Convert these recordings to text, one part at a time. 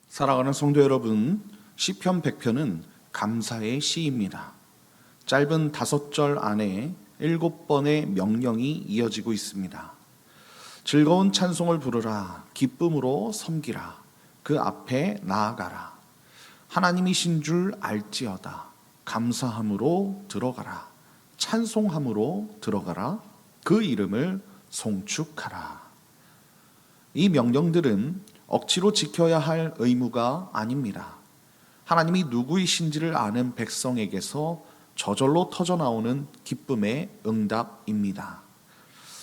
사랑하는 성도 여러분, 시편 100편은 감사의 시입니다. 짧은 5절 안에 7번의 명령이 이어지고 있습니다. 즐거운 찬송을 부르라, 기쁨으로 섬기라, 그 앞에 나아가라, 하나님이신 줄 알지어다, 감사함으로 들어가라, 찬송함으로 들어가라, 그 이름을 송축하라. 이 명령들은 억지로 지켜야 할 의무가 아닙니다. 하나님이 누구이신지를 아는 백성에게서 저절로 터져나오는 기쁨의 응답입니다.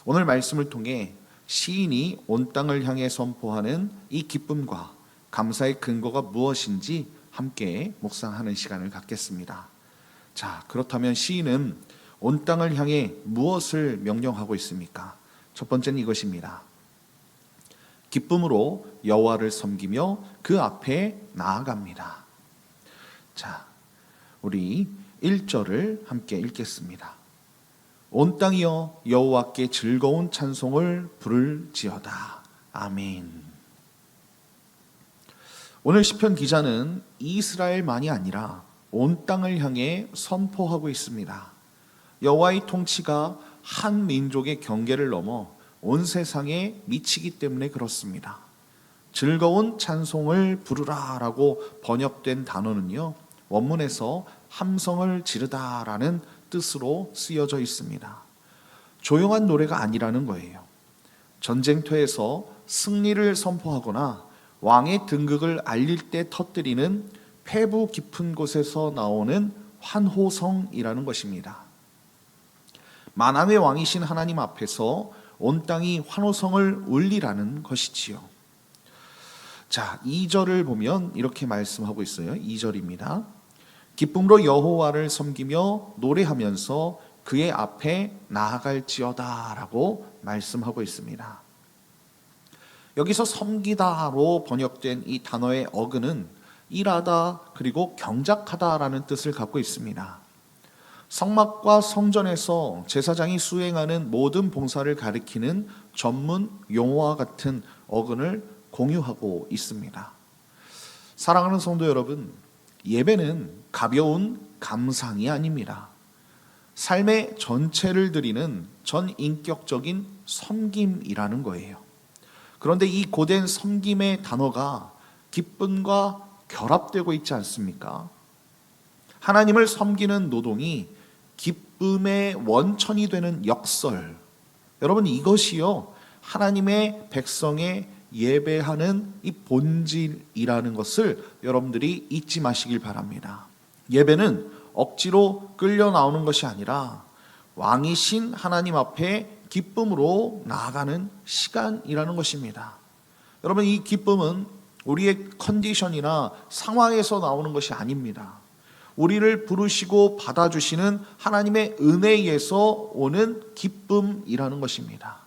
오늘 말씀을 통해 시인이 온 땅을 향해 선포하는 이 기쁨과 감사의 근거가 무엇인지 함께 묵상하는 시간을 갖겠습니다. 자, 그렇다면 시인은 온 땅을 향해 무엇을 명령하고 있습니까? 첫 번째는 이것입니다. 기쁨으로 여호와를 섬기며 그 앞에 나아갑니다. 자, 우리 1절을 함께 읽겠습니다. 온 땅이여 여호와께 즐거운 찬송을 부를지어다. 아멘. 오늘 시편 기자는 이스라엘만이 아니라 온 땅을 향해 선포하고 있습니다. 여호와의 통치가 한 민족의 경계를 넘어 온 세상에 미치기 때문에 그렇습니다. 즐거운 찬송을 부르라 라고 번역된 단어는요, 원문에서 함성을 지르다 라는 뜻으로 쓰여져 있습니다. 조용한 노래가 아니라는 거예요. 전쟁터에서 승리를 선포하거나 왕의 등극을 알릴 때 터뜨리는 패부 깊은 곳에서 나오는 환호성이라는 것입니다. 만왕의 왕이신 하나님 앞에서 온 땅이 환호성을 울리라는 것이지요. 자, 2절을 보면 이렇게 말씀하고 있어요. 2절입니다. 기쁨으로 여호와를 섬기며 노래하면서 그의 앞에 나아갈지어다 라고 말씀하고 있습니다. 여기서 섬기다로 번역된 이 단어의 어근은 일하다 그리고 경작하다라는 뜻을 갖고 있습니다. 성막과 성전에서 제사장이 수행하는 모든 봉사를 가리키는 전문 용어와 같은 어근을 공유하고 있습니다. 사랑하는 성도 여러분, 예배는 가벼운 감상이 아닙니다. 삶의 전체를 드리는 전인격적인 섬김이라는 거예요. 그런데 이 고된 섬김의 단어가 기쁨과 결합되고 있지 않습니까? 하나님을 섬기는 노동이 기쁨의 원천이 되는 역설, 여러분 이것이요 하나님의 백성의 예배하는 이 본질이라는 것을 여러분들이 잊지 마시길 바랍니다. 예배는 억지로 끌려 나오는 것이 아니라 왕이신 하나님 앞에 기쁨으로 나아가는 시간이라는 것입니다. 여러분, 이 기쁨은 우리의 컨디션이나 상황에서 나오는 것이 아닙니다. 우리를 부르시고 받아주시는 하나님의 은혜에서 오는 기쁨이라는 것입니다.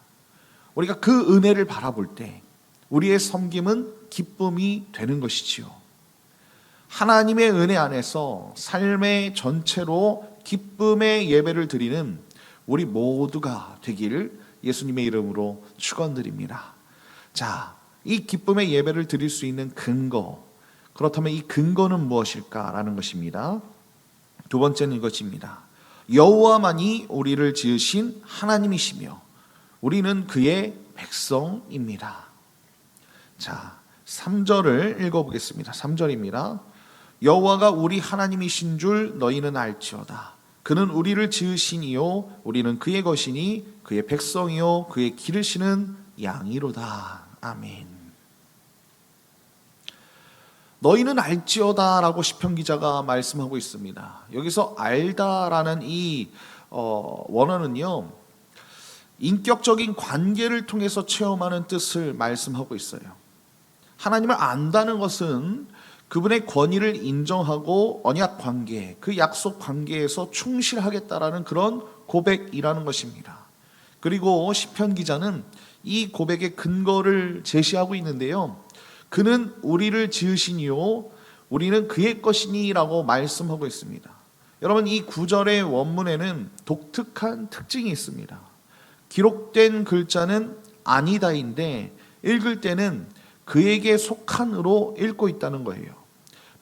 우리가 그 은혜를 바라볼 때 우리의 섬김은 기쁨이 되는 것이지요. 하나님의 은혜 안에서 삶의 전체로 기쁨의 예배를 드리는 우리 모두가 되기를 예수님의 이름으로 축원드립니다. 자, 이 기쁨의 예배를 드릴 수 있는 근거, 그렇다면 이 근거는 무엇일까라는 것입니다. 두 번째는 이것입니다. 여호와만이 우리를 지으신 하나님이시며 우리는 그의 백성입니다. 자, 3절을 읽어보겠습니다. 3절입니다. 여호와가 우리 하나님이신 줄 너희는 알지어다. 그는 우리를 지으시니요 우리는 그의 것이니 그의 백성이요 그의 기르시는 양이로다. 아멘. 너희는 알지어다 라고 시편 기자가 말씀하고 있습니다. 여기서 알다라는 이 원어는요 인격적인 관계를 통해서 체험하는 뜻을 말씀하고 있어요. 하나님을 안다는 것은 그분의 권위를 인정하고 언약 관계, 그 약속 관계에서 충실하겠다라는 그런 고백이라는 것입니다. 그리고 시편 기자는 이 고백의 근거를 제시하고 있는데요. 그는 우리를 지으시니요 우리는 그의 것이니 라고 말씀하고 있습니다. 여러분, 이 구절의 원문에는 독특한 특징이 있습니다. 기록된 글자는 아니다인데 읽을 때는 그에게 속한으로 읽고 있다는 거예요.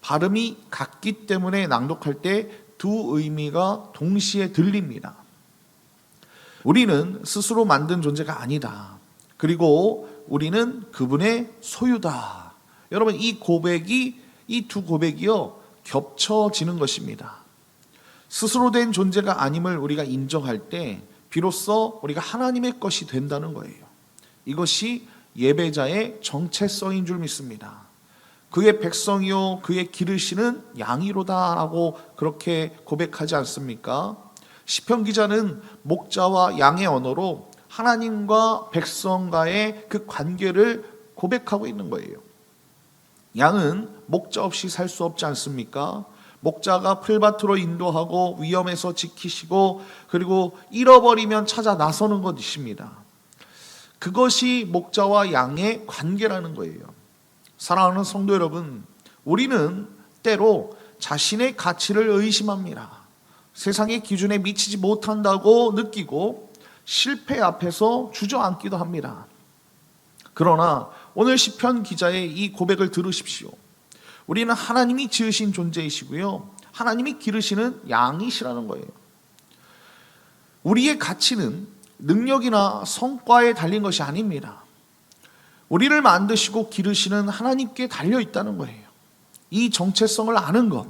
발음이 같기 때문에 낭독할 때 두 의미가 동시에 들립니다. 우리는 스스로 만든 존재가 아니다. 그리고 우리는 그분의 소유다. 여러분, 이 두 고백이요, 겹쳐지는 것입니다. 스스로 된 존재가 아님을 우리가 인정할 때 비로소 우리가 하나님의 것이 된다는 거예요. 이것이 예배자의 정체성인 줄 믿습니다. 그의 백성이요 그의 기르시는 양이로다라고 그렇게 고백하지 않습니까? 시편 기자는 목자와 양의 언어로 하나님과 백성과의 그 관계를 고백하고 있는 거예요. 양은 목자 없이 살 수 없지 않습니까? 목자가 풀밭으로 인도하고 위험에서 지키시고 그리고 잃어버리면 찾아 나서는 것이십니다. 그것이 목자와 양의 관계라는 거예요. 사랑하는 성도 여러분, 우리는 때로 자신의 가치를 의심합니다. 세상의 기준에 미치지 못한다고 느끼고 실패 앞에서 주저앉기도 합니다. 그러나 오늘 시편 기자의 이 고백을 들으십시오. 우리는 하나님이 지으신 존재이시고요, 하나님이 기르시는 양이시라는 거예요. 우리의 가치는 능력이나 성과에 달린 것이 아닙니다. 우리를 만드시고 기르시는 하나님께 달려있다는 거예요. 이 정체성을 아는 것,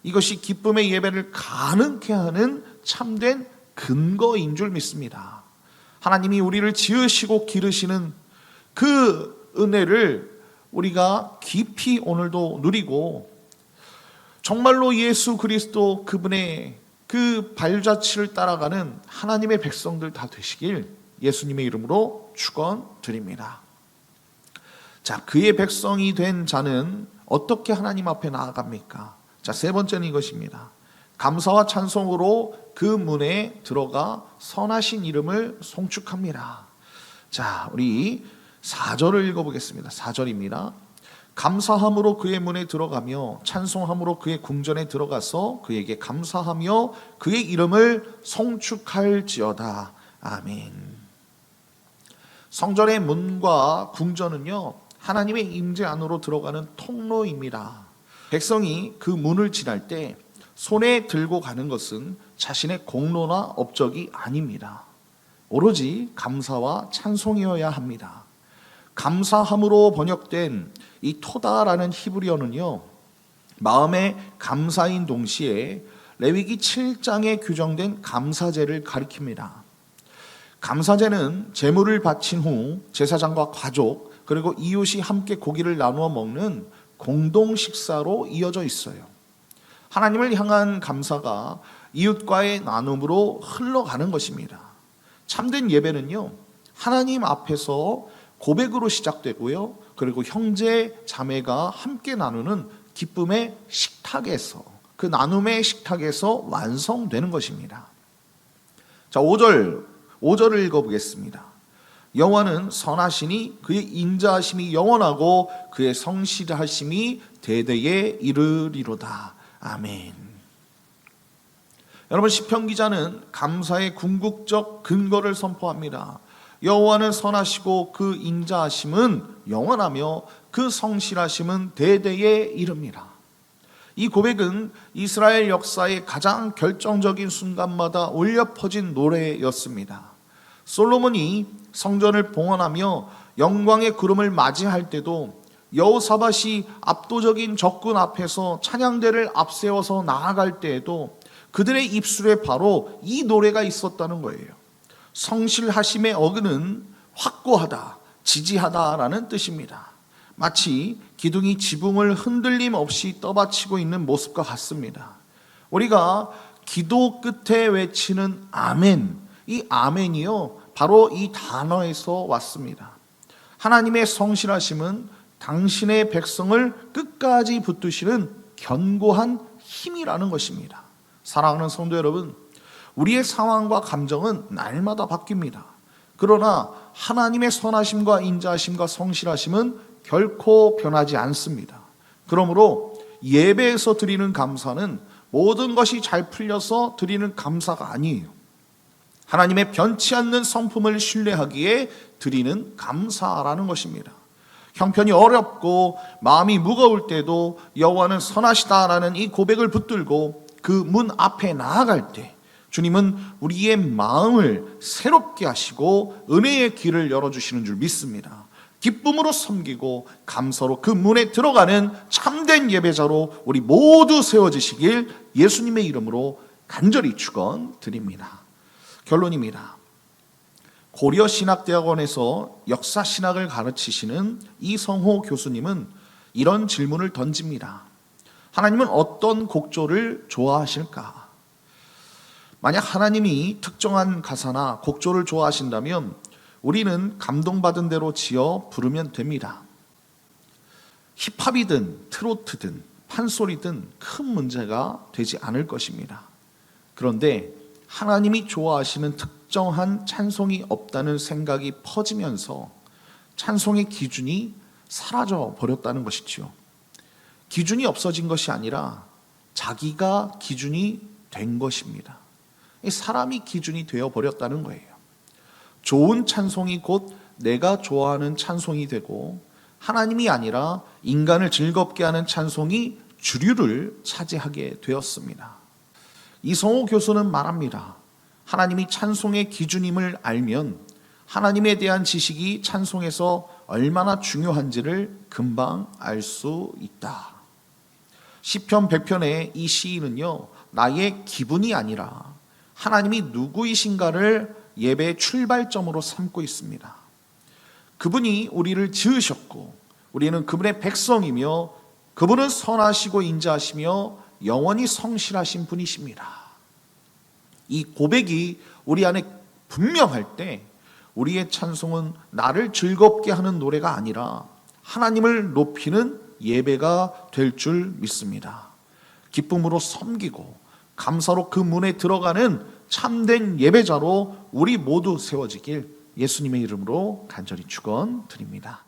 이것이 기쁨의 예배를 가능케 하는 참된 근거인 줄 믿습니다. 하나님이 우리를 지으시고 기르시는 그 은혜를 우리가 깊이 오늘도 누리고 정말로 예수 그리스도 그분의 그 발자취를 따라가는 하나님의 백성들 다 되시길 예수님의 이름으로 축원드립니다. 자, 그의 백성이 된 자는 어떻게 하나님 앞에 나아갑니까? 자, 세 번째는 이것입니다. 감사와 찬송으로 그 문에 들어가 선하신 이름을 송축합니다. 자, 우리 4절을 읽어보겠습니다. 4절입니다. 감사함으로 그의 문에 들어가며 찬송함으로 그의 궁전에 들어가서 그에게 감사하며 그의 이름을 송축할지어다. 아멘. 성전의 문과 궁전은요, 하나님의 임재 안으로 들어가는 통로입니다. 백성이 그 문을 지날 때 손에 들고 가는 것은 자신의 공로나 업적이 아닙니다. 오로지 감사와 찬송이어야 합니다. 감사함으로 번역된 이 토다라는 히브리어는요, 마음의 감사인 동시에 레위기 7장에 규정된 감사제를 가리킵니다. 감사제는 제물을 바친 후 제사장과 가족 그리고 이웃이 함께 고기를 나누어 먹는 공동 식사로 이어져 있어요. 하나님을 향한 감사가 이웃과의 나눔으로 흘러가는 것입니다. 참된 예배는요, 하나님 앞에서 고백으로 시작되고요, 그리고 형제 자매가 함께 나누는 기쁨의 식탁에서, 그 나눔의 식탁에서 완성되는 것입니다. 자, 5절을 읽어보겠습니다. 여호와는 선하시니 그의 인자하심이 영원하고 그의 성실하심이 대대에 이르리로다. 아멘. 여러분, 시편 기자는 감사의 궁극적 근거를 선포합니다. 여호와는 선하시고 그 인자하심은 영원하며 그 성실하심은 대대에 이릅니다. 이 고백은 이스라엘 역사의 가장 결정적인 순간마다 울려 퍼진 노래였습니다. 솔로몬이 성전을 봉헌하며 영광의 구름을 맞이할 때도 여호사밧이 압도적인 적군 앞에서 찬양대를 앞세워서 나아갈 때에도 그들의 입술에 바로 이 노래가 있었다는 거예요. 성실하심의 어근은 확고하다, 지지하다라는 뜻입니다. 마치 기둥이 지붕을 흔들림 없이 떠받치고 있는 모습과 같습니다. 우리가 기도 끝에 외치는 아멘, 이 아멘이요, 바로 이 단어에서 왔습니다. 하나님의 성실하심은 당신의 백성을 끝까지 붙드시는 견고한 힘이라는 것입니다. 사랑하는 성도 여러분, 우리의 상황과 감정은 날마다 바뀝니다. 그러나 하나님의 선하심과 인자하심과 성실하심은 결코 변하지 않습니다. 그러므로 예배에서 드리는 감사는 모든 것이 잘 풀려서 드리는 감사가 아니에요. 하나님의 변치 않는 성품을 신뢰하기에 드리는 감사라는 것입니다. 형편이 어렵고 마음이 무거울 때도 여호와는 선하시다라는 이 고백을 붙들고 그 문 앞에 나아갈 때 주님은 우리의 마음을 새롭게 하시고 은혜의 길을 열어주시는 줄 믿습니다. 기쁨으로 섬기고 감사로 그 문에 들어가는 참된 예배자로 우리 모두 세워지시길 예수님의 이름으로 간절히 축원드립니다. 결론입니다. 고려신학대학원에서 역사신학을 가르치시는 이성호 교수님은 이런 질문을 던집니다. 하나님은 어떤 곡조를 좋아하실까? 만약 하나님이 특정한 가사나 곡조를 좋아하신다면 우리는 감동받은 대로 지어 부르면 됩니다. 힙합이든 트로트든 판소리든 큰 문제가 되지 않을 것입니다. 그런데 하나님이 좋아하시는 특정한 찬송이 없다는 생각이 퍼지면서 찬송의 기준이 사라져 버렸다는 것이지요. 기준이 없어진 것이 아니라 자기가 기준이 된 것입니다. 사람이 기준이 되어 버렸다는 거예요. 좋은 찬송이 곧 내가 좋아하는 찬송이 되고 하나님이 아니라 인간을 즐겁게 하는 찬송이 주류를 차지하게 되었습니다. 이성호 교수는 말합니다. 하나님이 찬송의 기준임을 알면 하나님에 대한 지식이 찬송에서 얼마나 중요한지를 금방 알 수 있다. 시편 100편의 이 시인은요, 나의 기분이 아니라 하나님이 누구이신가를 예배의 출발점으로 삼고 있습니다. 그분이 우리를 지으셨고 우리는 그분의 백성이며 그분은 선하시고 인자하시며 영원히 성실하신 분이십니다. 이 고백이 우리 안에 분명할 때 우리의 찬송은 나를 즐겁게 하는 노래가 아니라 하나님을 높이는 예배가 될 줄 믿습니다. 기쁨으로 섬기고 감사로 그 문에 들어가는 참된 예배자로 우리 모두 세워지길 예수님의 이름으로 간절히 축원드립니다.